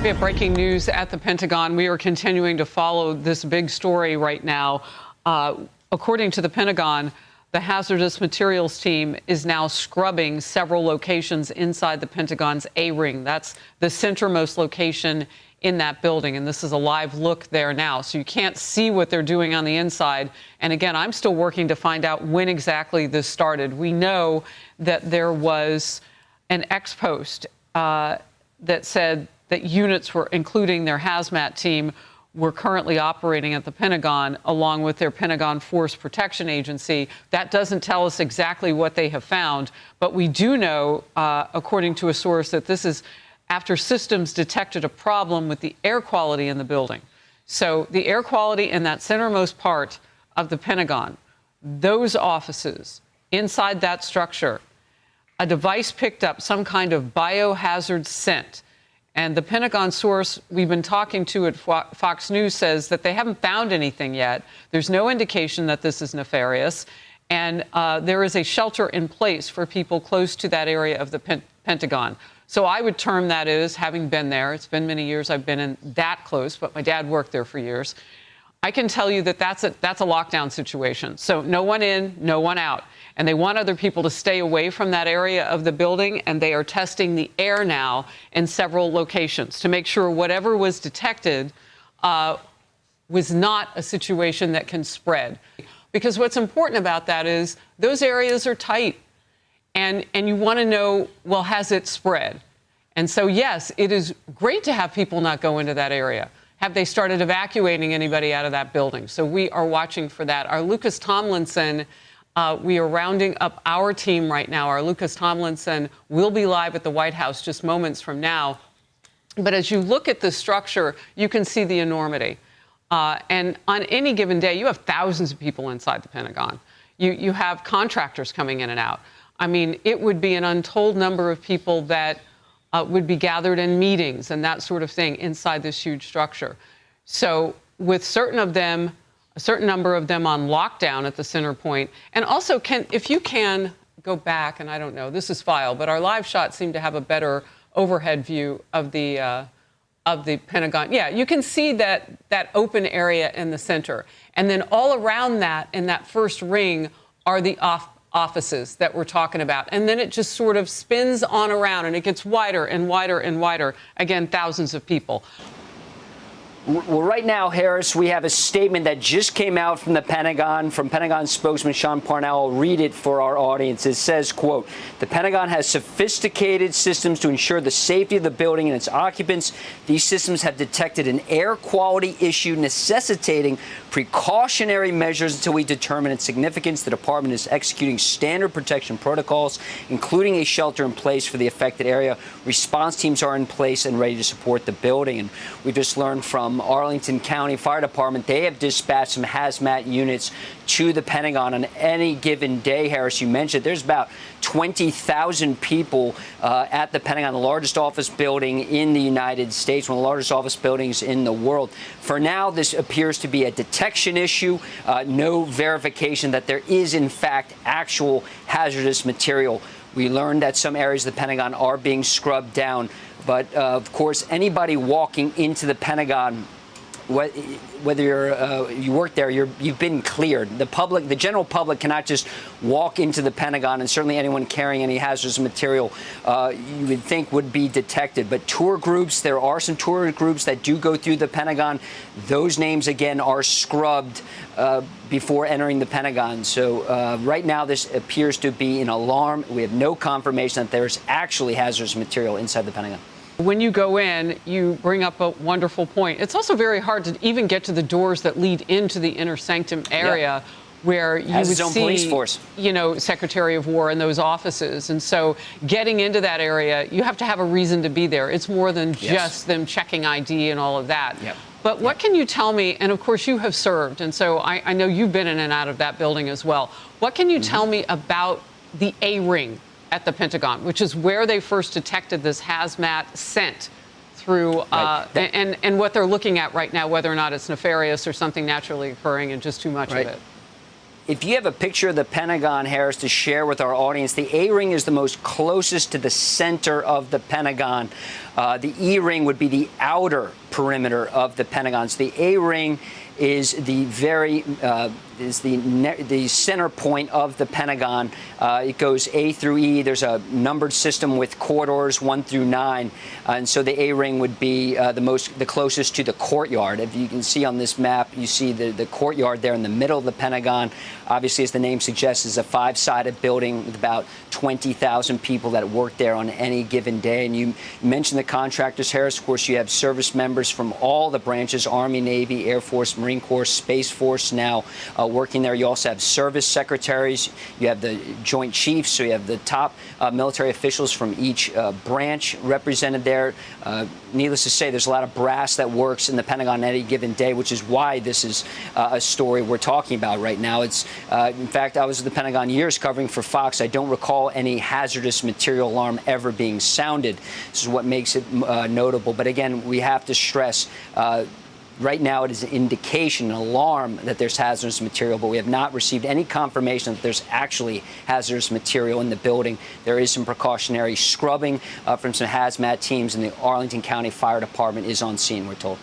We have breaking news at the Pentagon. We are continuing to follow this big story right now. According to the Pentagon, the hazardous materials team is now scrubbing several locations inside the Pentagon's A-ring. That's the centermost location in that building. And this is a live look there now. So you can't see what they're doing on the inside. And again, I'm still working to find out when exactly this started. We know that there was an ex-post that said that units were, including their hazmat team, were currently operating at the Pentagon along with their Pentagon Force Protection Agency. That doesn't tell us exactly what they have found, but we do know, according to a source, that this is after systems detected a problem with the air quality in the building. So the air quality in that centermost part of the Pentagon, those offices, inside that structure, a device picked up some kind of biohazard scent. And the Pentagon source we've been talking to at Fox News says that they haven't found anything yet. There's no indication that this is nefarious. And there is a shelter in place for people close to that area of the Pentagon. So I would term that as, having been there, it's been many years I've been in that close, but my dad worked there for years. I can tell you that that's a lockdown situation. So no one in, no one out. And they want other people to stay away from that area of the building, and they are testing the air now in several locations to make sure whatever was detected was not a situation that can spread. Because what's important about that is those areas are tight, and you want to know, well, has it spread? And so, yes, it is great to have people not go into that area. Have they started evacuating anybody out of that building? So we are watching for that. Our Lucas Tomlinson, we are rounding up our team right now. Our Lucas Tomlinson will be live at the White House just moments from now. But as you look at the structure, you can see the enormity. And on any given day, you have thousands of people inside the Pentagon. You have contractors coming in and out. I mean, it would be an untold number of people that would be gathered in meetings and that sort of thing inside this huge structure. So with a certain number of them on lockdown at the center point, and also if you can go back, and I don't know, this is file, but our live shots seem to have a better overhead view of the Pentagon. Yeah, you can see that open area in the center. And then all around that, in that first ring, are the offices that we're talking about. And then it just sort of spins on around, and it gets wider and wider and wider. Again, thousands of people. Well, right now, Harris, we have a statement that just came out from the Pentagon, from Pentagon spokesman Sean Parnell. I'll read it for our audience. It says, quote, "The Pentagon has sophisticated systems to ensure the safety of the building and its occupants. These systems have detected an air quality issue necessitating precautionary measures until we determine its significance. The department is executing standard protection protocols, including a shelter in place for the affected area. Response teams are in place and ready to support the building." And we just learned from Arlington County Fire Department, they have dispatched some hazmat units to the Pentagon on any given day. Harris, you mentioned there's about 20,000 people at the Pentagon, the largest office building in the United States, one of the largest office buildings in the world. For now, this appears to be a detection issue, no verification that there is, in fact, actual hazardous material. We learned that some areas of the Pentagon are being scrubbed down. But, of course, anybody walking into the Pentagon, whether you work there, you've been cleared. The general public cannot just walk into the Pentagon, and certainly anyone carrying any hazardous material you would think would be detected. But tour groups, there are some tour groups that do go through the Pentagon. Those names, again, are scrubbed before entering the Pentagon. So right now, this appears to be an alarm. We have no confirmation that there's actually hazardous material inside the Pentagon. When you go in, you bring up a wonderful point. It's also very hard to even get to the doors that lead into the inner sanctum area, where you would see, police force. You know, Secretary of War in those offices. And so getting into that area, you have to have a reason to be there. It's more than just them checking ID and all of that. But what can you tell me, and of course you have served, and so I know you've been in and out of that building as well. What can you tell me about the A-ring at the Pentagon, which is where they first detected this hazmat scent through, and what they're looking at right now, whether or not it's nefarious or something naturally occurring and just too much of it? if you have a picture of the Pentagon, Harris, to share with our audience, the A ring is the most closest to the center of the Pentagon. The E ring would be the outer perimeter of the Pentagon. So the A ring is the the center point of the Pentagon. It goes A through E. There's a numbered system with corridors 1 through 9, and so the A ring would be the closest to the courtyard. If you can see on this map, you see the courtyard there in the middle of the Pentagon. Obviously, as the name suggests, is a 5-sided building with about 20,000 people that work there on any given day. And you mentioned the contractors, Harris. Of course, you have service members from all the branches: Army, Navy, Air Force, Marine Corps, Space Force now working there. You also have service secretaries. You have the Joint Chiefs, so you have the top military officials from each branch represented there. Needless to say, there's a lot of brass that works in the Pentagon on any given day, which is why this is a story we're talking about right now. It's, in fact, I was at the Pentagon years covering for Fox. I don't recall any hazardous material alarm ever being sounded. This is what makes it notable. But again, we have to stress, right now, it is an indication, an alarm that there's hazardous material, but we have not received any confirmation that there's actually hazardous material in the building. There is some precautionary scrubbing from some hazmat teams, and the Arlington County Fire Department is on scene, we're told.